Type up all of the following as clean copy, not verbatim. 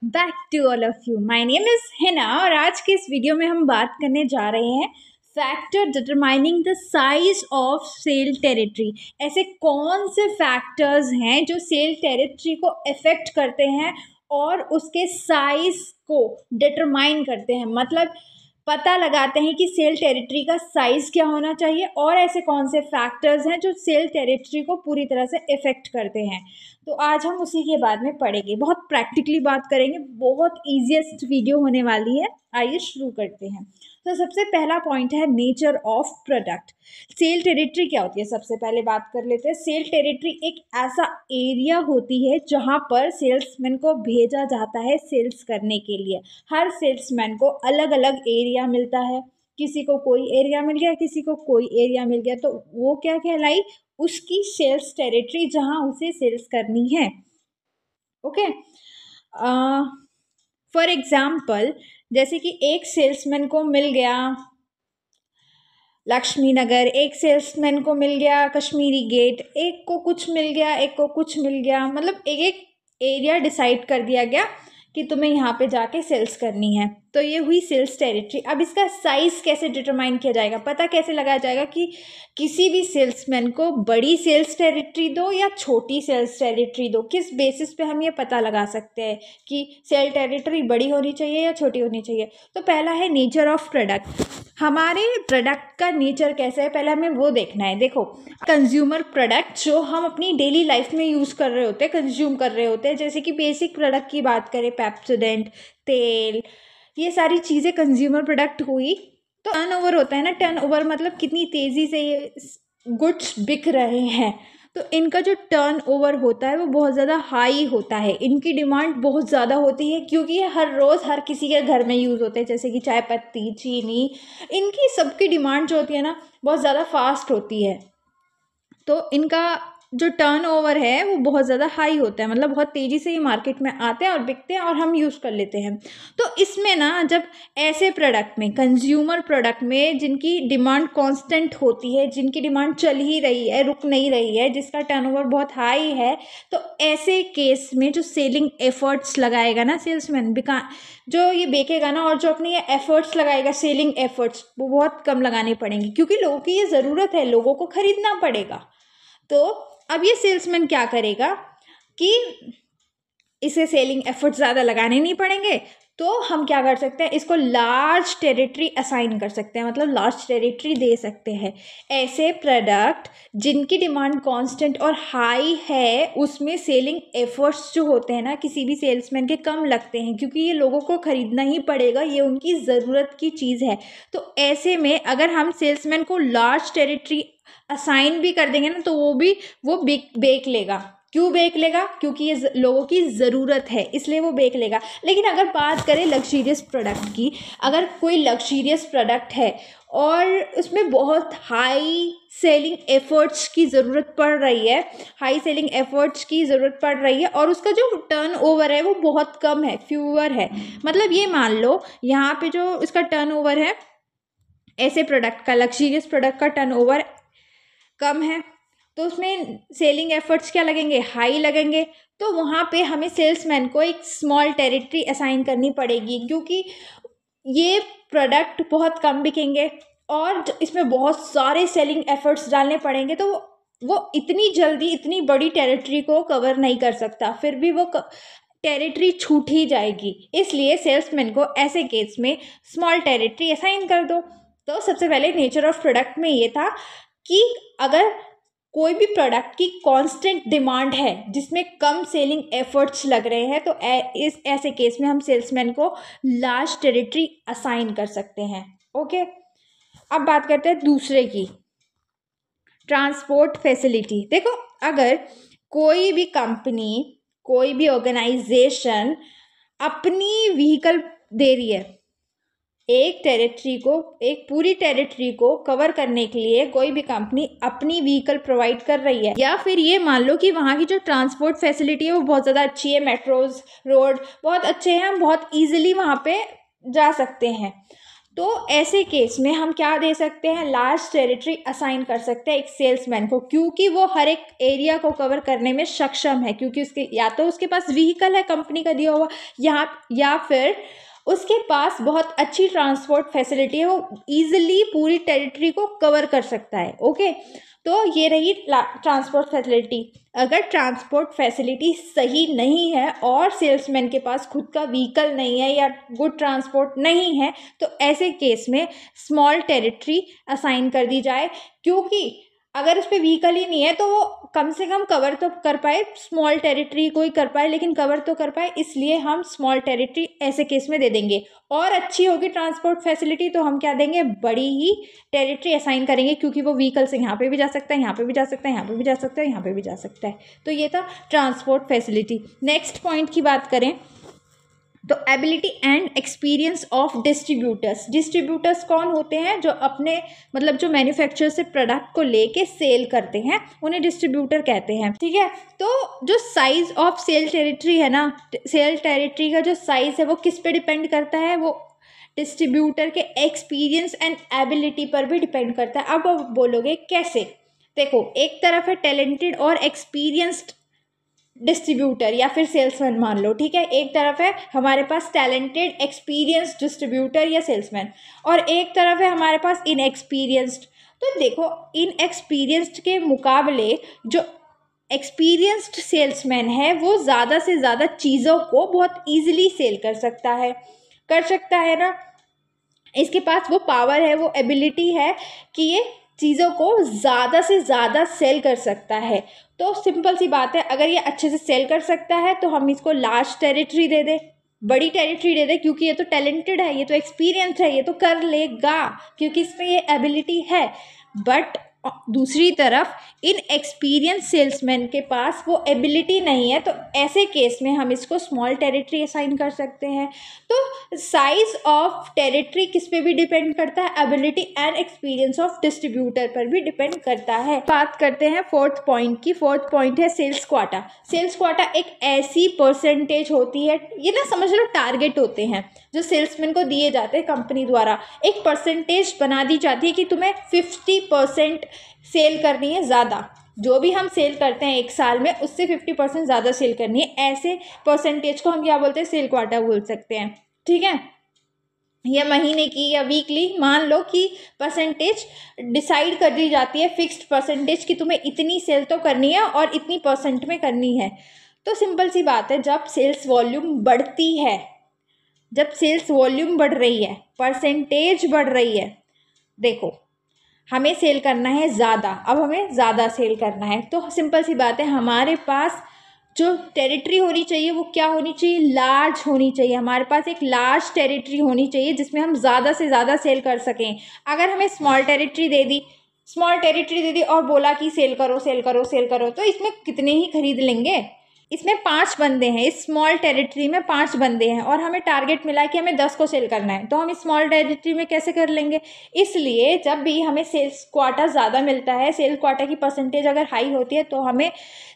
Back to all of you. My name is Hina और आज के इस वीडियो में हम बात करने जा रहे हैं factor determining the size of sale territory. ऐसे कौन से फैक्टर्स हैं जो सेल टेरिटरी को अफेक्ट करते हैं और उसके साइज को डिटरमाइन करते हैं, मतलब पता लगाते हैं कि सेल टेरिटरी का साइज क्या होना चाहिए और ऐसे कौन से फैक्टर्स हैं जो सेल टेरिटरी को पूरी तरह से इफेक्ट करते हैं। तो आज हम उसी के बाद में पढ़ेंगे, बहुत प्रैक्टिकली बात करेंगे, बहुत ईजीएस्ट वीडियो होने वाली है। आइए शुरू करते हैं। तो सबसे पहला पॉइंट है nature of product. Sale territory क्या होती है, सबसे पहले बात कर लेते हैं। सेल टेरिटरी एक ऐसा एरिया होती है जहां पर सेल्समैन को भेजा जाता है सेल्स करने के लिए। हर सेल्समैन को अलग अलग एरिया मिलता है, किसी को कोई एरिया मिल गया, किसी को कोई एरिया मिल गया, तो वो क्या कहलाई, उसकी सेल्स टेरिटरी जहां उसे सेल्स करनी है। ओके, फॉर एग्जाम्पल जैसे कि एक सेल्समैन को मिल गया लक्ष्मी नगर, एक सेल्समैन को मिल गया कश्मीरी गेट, एक को कुछ मिल गया, एक को कुछ मिल गया, मतलब एक एक एरिया डिसाइड कर दिया गया कि तुम्हें यहाँ पे जाके सेल्स करनी है। तो ये हुई सेल्स टेरिटरी। अब इसका साइज कैसे डिटरमाइन किया जाएगा, पता कैसे लगाया जाएगा कि किसी भी सेल्समैन को बड़ी सेल्स टेरिटरी दो या छोटी सेल्स टेरिटरी दो, किस बेसिस पे हम ये पता लगा सकते हैं कि सेल टेरिटरी बड़ी होनी चाहिए या छोटी होनी चाहिए। तो पहला है नेचर ऑफ प्रोडक्ट। हमारे प्रोडक्ट का नेचर कैसा है, पहले हमें वो देखना है। देखो, कंज्यूमर प्रोडक्ट जो हम अपनी डेली लाइफ में यूज़ कर रहे होते हैं, कंज्यूम कर रहे होते हैं, जैसे कि बेसिक प्रोडक्ट की बात करें, पेप्सोडेंट, तेल, ये सारी चीज़ें कंज्यूमर प्रोडक्ट हुई। तो टर्नओवर होता है ना, टर्नओवर मतलब कितनी तेज़ी से ये गुड्स बिक रहे हैं। तो इनका जो टर्नओवर होता है वो बहुत ज़्यादा हाई होता है, इनकी डिमांड बहुत ज़्यादा होती है क्योंकि ये हर रोज़ हर किसी के घर में यूज़ होते हैं। जैसे कि चाय पत्ती, चीनी, इनकी सबकी डिमांड जो होती है ना बहुत ज़्यादा फास्ट होती है। तो इनका जो टर्नओवर है वो बहुत ज़्यादा हाई होता है, मतलब बहुत तेज़ी से ये मार्केट में आते हैं और बिकते हैं और हम यूज़ कर लेते हैं। तो इसमें ना जब ऐसे प्रोडक्ट में, कंज्यूमर प्रोडक्ट में जिनकी डिमांड कांस्टेंट होती है, जिनकी डिमांड चल ही रही है, रुक नहीं रही है, जिसका टर्नओवर बहुत हाई है, तो ऐसे केस में जो सेलिंग एफर्ट्स लगाएगा ना सेल्समैन, जो ये बेचेगा ना और जो अपनी ये एफर्ट्स लगाएगा, सेलिंग एफर्ट्स, वो बहुत कम लगाने पड़ेंगे क्योंकि लोगों की ये ज़रूरत है, लोगों को खरीदना पड़ेगा। तो अब ये सेल्समैन क्या करेगा कि इसे सेलिंग एफर्ट ज़्यादा लगाने नहीं पड़ेंगे, तो हम क्या कर सकते हैं, इसको लार्ज टेरिटरी असाइन कर सकते हैं, मतलब लार्ज टेरिटरी दे सकते हैं। ऐसे प्रोडक्ट जिनकी डिमांड कांस्टेंट और हाई है, उसमें सेलिंग एफर्ट्स जो होते हैं ना किसी भी सेल्समैन के कम लगते हैं क्योंकि ये लोगों को खरीदना ही पड़ेगा, ये उनकी ज़रूरत की चीज़ है। तो ऐसे में अगर हम सेल्समैन को लार्ज टेरिटरी असाइन भी कर देंगे ना तो वो बेच लेगा। क्यों बेच लेगा, क्योंकि ये लोगों की ज़रूरत है इसलिए वो बेच लेगा। लेकिन अगर बात करें लग्जरियस प्रोडक्ट की, अगर कोई लग्जरियस प्रोडक्ट है और उसमें बहुत हाई सेलिंग एफर्ट्स की ज़रूरत पड़ रही है, हाई सेलिंग एफर्ट्स की ज़रूरत पड़ रही है और उसका जो टर्नओवर है वो बहुत कम है, फ्यूअर है, मतलब ये मान लो यहाँ पे जो इसका टर्नओवर है, ऐसे प्रोडक्ट का, लग्जरियस प्रोडक्ट का टर्नओवर कम है, तो उसमें सेलिंग एफर्ट्स क्या लगेंगे, हाई लगेंगे। तो वहाँ पे हमें सेल्समैन को एक स्मॉल टेरिटरी असाइन करनी पड़ेगी क्योंकि ये प्रोडक्ट बहुत कम बिकेंगे और इसमें बहुत सारे सेलिंग एफर्ट्स डालने पड़ेंगे, तो वो इतनी जल्दी इतनी बड़ी टेरिटरी को कवर नहीं कर सकता, फिर भी वो टेरिटरी छूट ही जाएगी। इसलिए सेल्समैन को ऐसे केस में स्मॉल टेरिटरी असाइन कर दो। तो सबसे पहले नेचर ऑफ प्रोडक्ट में ये था कि अगर कोई भी प्रोडक्ट की कांस्टेंट डिमांड है जिसमें कम सेलिंग एफर्ट्स लग रहे हैं, तो इस ऐसे केस में हम सेल्समैन को लार्ज टेरिटरी असाइन कर सकते हैं। ओके, अब बात करते हैं दूसरे की, ट्रांसपोर्ट फैसिलिटी। देखो, अगर कोई भी कंपनी, कोई भी ऑर्गेनाइजेशन अपनी व्हीकल दे रही है, एक टेरिटरी को, एक पूरी टेरिटरी को कवर करने के लिए कोई भी कंपनी अपनी व्हीकल प्रोवाइड कर रही है, या फिर ये मान लो कि वहाँ की जो ट्रांसपोर्ट फैसिलिटी है वो बहुत ज़्यादा अच्छी है, मेट्रोज, रोड बहुत अच्छे हैं, हम बहुत ईजिली वहाँ पे जा सकते हैं, तो ऐसे केस में हम क्या दे सकते हैं, लार्ज टेरिटरी असाइन कर सकते हैं एक सेल्समैन को, क्योंकि वो हर एक एरिया को कवर करने में सक्षम है, क्योंकि उसके या तो उसके पास व्हीकल है कंपनी का दिया हुआ, या फिर उसके पास बहुत अच्छी ट्रांसपोर्ट फैसिलिटी है, वो ईजिली पूरी टेरिटरी को कवर कर सकता है। ओके, तो ये रही ट्रांसपोर्ट फैसिलिटी। अगर ट्रांसपोर्ट फैसिलिटी सही नहीं है और सेल्समैन के पास खुद का व्हीकल नहीं है या गुड ट्रांसपोर्ट नहीं है, तो ऐसे केस में स्मॉल टेरिटरी असाइन कर दी जाए, क्योंकि अगर उस पर व्हीकल ही नहीं है तो वो कम से कम कवर तो कर पाए, स्मॉल टेरिटरी को ही कर पाए लेकिन कवर तो कर पाए, इसलिए हम स्मॉल टेरिटरी ऐसे केस में दे देंगे। और अच्छी होगी ट्रांसपोर्ट फैसिलिटी तो हम क्या देंगे, बड़ी ही टेरिटरी असाइन करेंगे, क्योंकि वो व्हीकल से यहाँ पे भी जा सकता है, यहाँ पे भी जा सकता है, यहाँ पे भी जा सकता है, यहाँ पे भी जा सकता है। तो ये था ट्रांसपोर्ट फैसिलिटी। नेक्स्ट पॉइंट की बात करें तो ability and experience of distributors. Distributors कौन होते हैं, जो अपने मतलब जो मैन्युफैक्चरर से प्रोडक्ट को लेके सेल करते हैं, उन्हें डिस्ट्रीब्यूटर कहते हैं। ठीक है, तो जो साइज ऑफ सेल टेरिटरी है ना, सेल टेरिटरी का जो साइज है वो किस पे डिपेंड करता है, वो डिस्ट्रीब्यूटर के एक्सपीरियंस एंड एबिलिटी पर भी डिपेंड करता है। अब आप बोलोगे कैसे, देखो एक तरफ है टैलेंटेड और एक्सपीरियंस्ड डिस्ट्रीब्यूटर या फिर सेल्समैन मान लो, ठीक है, एक तरफ है हमारे पास टैलेंटेड एक्सपीरियंस्ड डिस्ट्रीब्यूटर या सेल्समैन, और एक तरफ है हमारे पास इनएक्सपीरियंस्ड। तो देखो इनएक्सपीरियंस्ड के मुकाबले जो एक्सपीरियंस्ड सेल्समैन है वो ज़्यादा से ज़्यादा चीज़ों को बहुत ईजिली सेल कर सकता है ना, इसके पास वो पावर है, वो एबिलिटी है कि ये चीज़ों को ज़्यादा से ज़्यादा सेल कर सकता है। तो सिंपल सी बात है, अगर ये अच्छे से सेल कर सकता है तो हम इसको लार्ज टेरिटरी दे दें, बड़ी टेरिटरी दे दें, क्योंकि ये तो टैलेंटेड है, ये तो एक्सपीरियंस है, ये तो कर लेगा क्योंकि इसमें ये एबिलिटी है। बट दूसरी तरफ इन एक्सपीरियंस सेल्समैन के पास वो एबिलिटी नहीं है, तो ऐसे केस में हम इसको स्मॉल टेरिटरी असाइन कर सकते हैं। तो साइज ऑफ टेरिटरी किस पे भी डिपेंड करता है, ability and experience of distributor पर भी डिपेंड करता है। बात करते हैं फोर्थ पॉइंट की। फोर्थ पॉइंट है सेल्स क्वाटा। सेल्स क्वाटा एक ऐसी परसेंटेज होती है, ये ना समझ लो टारगेट होते हैं जो सेल्समैन को दिए जाते हैं कंपनी द्वारा, एक परसेंटेज बना दी जाती है कि तुम्हें 50% सेल करनी है ज़्यादा, जो भी हम सेल करते हैं एक साल में उससे 50% ज़्यादा सेल करनी है, ऐसे परसेंटेज को हम क्या बोलते हैं, सेल क्वाटा बोल सकते हैं। ठीक है, या महीने की या वीकली मान लो कि परसेंटेज डिसाइड कर दी जाती है, फिक्स्ड परसेंटेज कि तुम्हें इतनी सेल तो करनी है और इतनी परसेंट में करनी है। तो सिंपल सी बात है, जब सेल्स वॉल्यूम बढ़ती है, जब सेल्स वॉल्यूम बढ़ रही है, परसेंटेज बढ़ रही है, देखो हमें सेल करना है ज़्यादा, अब हमें ज़्यादा सेल करना है, तो सिंपल सी बात है हमारे पास जो टेरिटरी होनी चाहिए वो क्या होनी चाहिए, लार्ज होनी चाहिए। हमारे पास एक लार्ज टेरिटरी होनी चाहिए जिसमें हम ज़्यादा से ज़्यादा सेल कर सकें। अगर हमें स्मॉल टेरिटरी दे दी और बोला कि सेल करो सेल करो सेल करो, तो इसमें कितने ही खरीद लेंगे। इसमें 5 बंदे हैं, इस स्मॉल टेरिटरी में 5 बंदे हैं और हमें टारगेट मिला है कि हमें 10 को सेल करना है, तो हम इस स्मॉल टेरिटरी में कैसे कर लेंगे। इसलिए जब भी हमें सेल्स क्वाटा ज़्यादा मिलता है, सेल क्वाटा की परसेंटेज अगर हाई होती है, तो हमें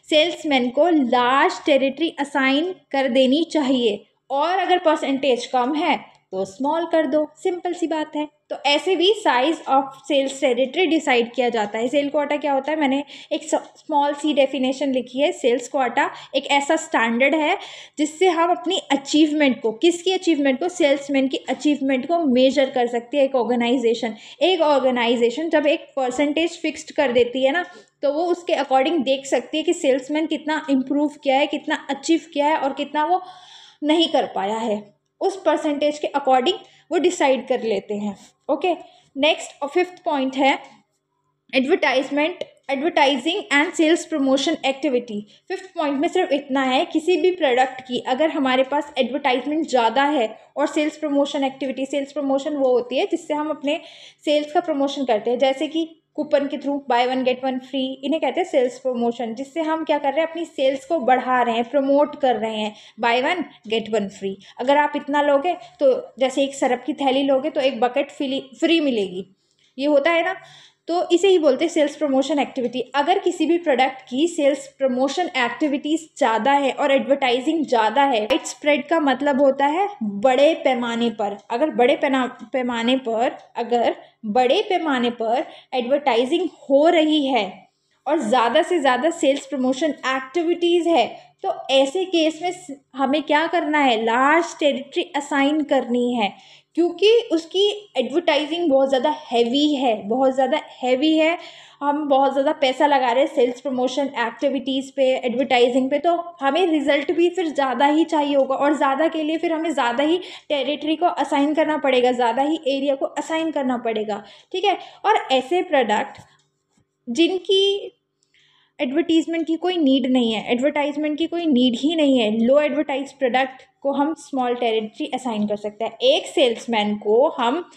सेल्समैन को लार्ज टेरिटरी असाइन कर देनी चाहिए, और अगर परसेंटेज कम है तो स्मॉल कर दो, सिंपल सी बात है। तो ऐसे भी size of sales territory decide किया जाता है। सेल क्वाटा क्या होता है, मैंने एक स्मॉल सी डेफिनेशन लिखी है। सेल्स क्वाटा एक ऐसा स्टैंडर्ड है जिससे हम अपनी अचीवमेंट को, किसकी अचीवमेंट को, सेल्समैन की अचीवमेंट को मेजर कर सकती है एक ऑर्गेनाइजेशन जब एक परसेंटेज फिक्स्ड कर देती है ना, तो वो उसके अकॉर्डिंग देख सकती है कि सेल्समैन कितना इम्प्रूव किया है, कितना अचीव किया है और कितना वो नहीं कर पाया है, उस परसेंटेज के अकॉर्डिंग वो डिसाइड कर लेते हैं। ओके, नेक्स्ट और 5th पॉइंट है advertising and sales promotion activity. 5th point में सिर्फ इतना है, किसी भी प्रोडक्ट की अगर हमारे पास एडवर्टाइजमेंट ज़्यादा है और सेल्स प्रमोशन वो होती है जिससे हम अपने सेल्स का प्रमोशन करते हैं, जैसे कि कूपन के थ्रू बाय 1 गेट 1 फ्री, इन्हें कहते हैं सेल्स प्रमोशन, जिससे हम क्या कर रहे हैं, अपनी सेल्स को बढ़ा रहे हैं, प्रमोट कर रहे हैं, बाय 1 गेट 1 फ्री। अगर आप इतना लोगे तो जैसे एक सरफ की थैली लोगे तो एक बकेट फ्री मिलेगी, ये होता है ना। तो इसे ही बोलते हैं सेल्स प्रमोशन एक्टिविटी। अगर किसी भी प्रोडक्ट की सेल्स प्रमोशन एक्टिविटीज़ ज़्यादा है और एडवर्टाइजिंग ज़्यादा है, वाइड स्प्रेड का मतलब होता है बड़े पैमाने पर। अगर बड़े पैमाने पर एडवर्टाइजिंग हो रही है और ज़्यादा से ज़्यादा सेल्स प्रमोशन एक्टिविटीज़ है, तो ऐसे केस में हमें क्या करना है, लार्ज टेरिटरी असाइन करनी है, क्योंकि उसकी एडवर्टाइजिंग बहुत ज़्यादा हैवी है। हम बहुत ज़्यादा पैसा लगा रहे हैं सेल्स प्रमोशन एक्टिविटीज़ पे, एडवर्टाइजिंग पे, तो हमें रिजल्ट भी फिर ज़्यादा ही चाहिए होगा, और ज़्यादा के लिए फिर हमें ज़्यादा ही टेरिटरी को असाइन करना पड़ेगा, ज़्यादा ही एरिया को असाइन करना पड़ेगा, ठीक है। और ऐसे प्रोडक्ट जिनकी एडवर्टीजमेंट की कोई नीड नहीं है, एडवर्टाइजमेंट की कोई नीड ही नहीं है, लो एडवर्टाइज प्रोडक्ट को हम स्मॉल टेरिटरी असाइन कर सकते हैं। एक सेल्समैन को हम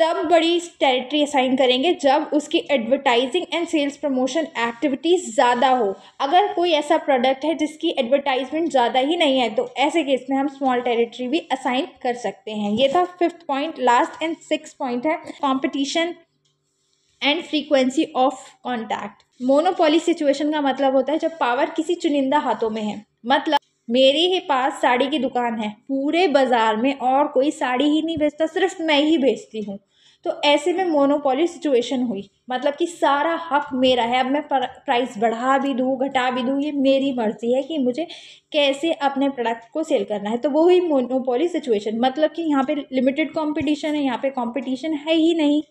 तब बड़ी टेरिटरी असाइन करेंगे जब उसकी advertising and sales promotion activities ज़्यादा हो। अगर कोई ऐसा प्रोडक्ट है जिसकी एडवर्टाइजमेंट ज़्यादा ही नहीं है, तो ऐसे केस में हम स्मॉल टेरिटरी भी असाइन कर सकते हैं। ये था 5th point. Last and 6th point है competition and frequency of contact. Monopoly situation का मतलब होता है जब पावर किसी चुनिंदा हाथों में है। मतलब मेरे ही पास साड़ी की दुकान है, पूरे बाजार में और कोई साड़ी ही नहीं बेचता, सिर्फ मैं ही बेचती हूँ, तो ऐसे में मोनोपोली सिचुएशन हुई, मतलब कि सारा हक मेरा है। अब मैं प्राइस बढ़ा भी दूँ घटा भी दूँ, ये मेरी मर्जी है कि मुझे कैसे अपने प्रोडक्ट को सेल करना है। तो वो हुई मोनोपोली सिचुएशन, मतलब कि यहाँ पे लिमिटेड कॉम्पिटिशन है, यहाँ पे कॉम्पिटिशन है ही नहीं।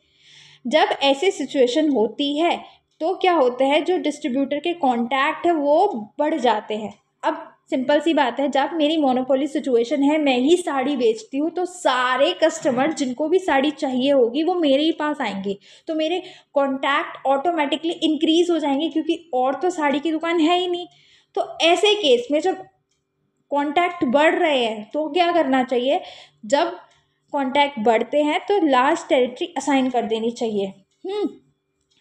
जब ऐसी सिचुएशन होती है तो क्या होता है, जो डिस्ट्रीब्यूटर के कॉन्टैक्ट है वो बढ़ जाते हैं। अब सिंपल सी बात है, जब मेरी मोनोपोली सिचुएशन है, मैं ही साड़ी बेचती हूँ, तो सारे कस्टमर जिनको भी साड़ी चाहिए होगी वो मेरे ही पास आएंगे, तो मेरे कॉन्टैक्ट ऑटोमेटिकली इंक्रीज हो जाएंगे, क्योंकि और तो साड़ी की दुकान है ही नहीं। तो ऐसे केस में जब कॉन्टैक्ट बढ़ रहे हैं तो क्या करना चाहिए, जब कॉन्टैक्ट बढ़ते हैं तो लार्ज टेरिटरी असाइन कर देनी चाहिए।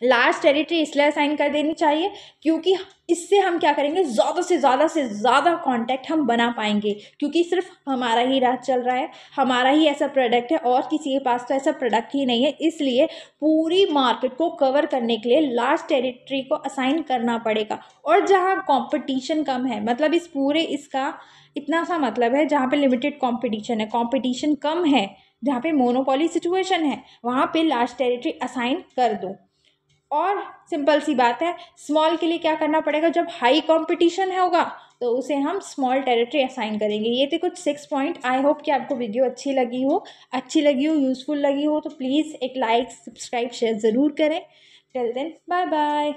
लार्ज टेरिटरी इसलिए असाइन कर देनी चाहिए क्योंकि इससे हम क्या करेंगे, ज़्यादा से ज़्यादा कॉन्टैक्ट हम बना पाएंगे, क्योंकि सिर्फ हमारा ही राज चल रहा है, हमारा ही ऐसा प्रोडक्ट है और किसी के पास तो ऐसा प्रोडक्ट ही नहीं है। इसलिए पूरी मार्केट को कवर करने के लिए लार्ज टेरिटरी को असाइन करना पड़ेगा। और जहाँ कॉम्पिटिशन कम है, मतलब इसका इतना सा मतलब है, जहाँ पे लिमिटेड कॉम्पिटिशन है, कॉम्पिटिशन कम है, जहाँ पे मोनोपोली सिचुएशन है, वहाँ पे लार्ज टेरिटरी असाइन कर दो। और सिंपल सी बात है, स्मॉल के लिए क्या करना पड़ेगा, जब हाई कंपटीशन होगा तो उसे हम स्मॉल टेरिटरी असाइन करेंगे। ये थे कुछ 6 पॉइंट। आई होप कि आपको वीडियो अच्छी लगी हो, यूज़फुल लगी हो, तो प्लीज़ एक लाइक सब्सक्राइब शेयर ज़रूर करें। Till then bye bye.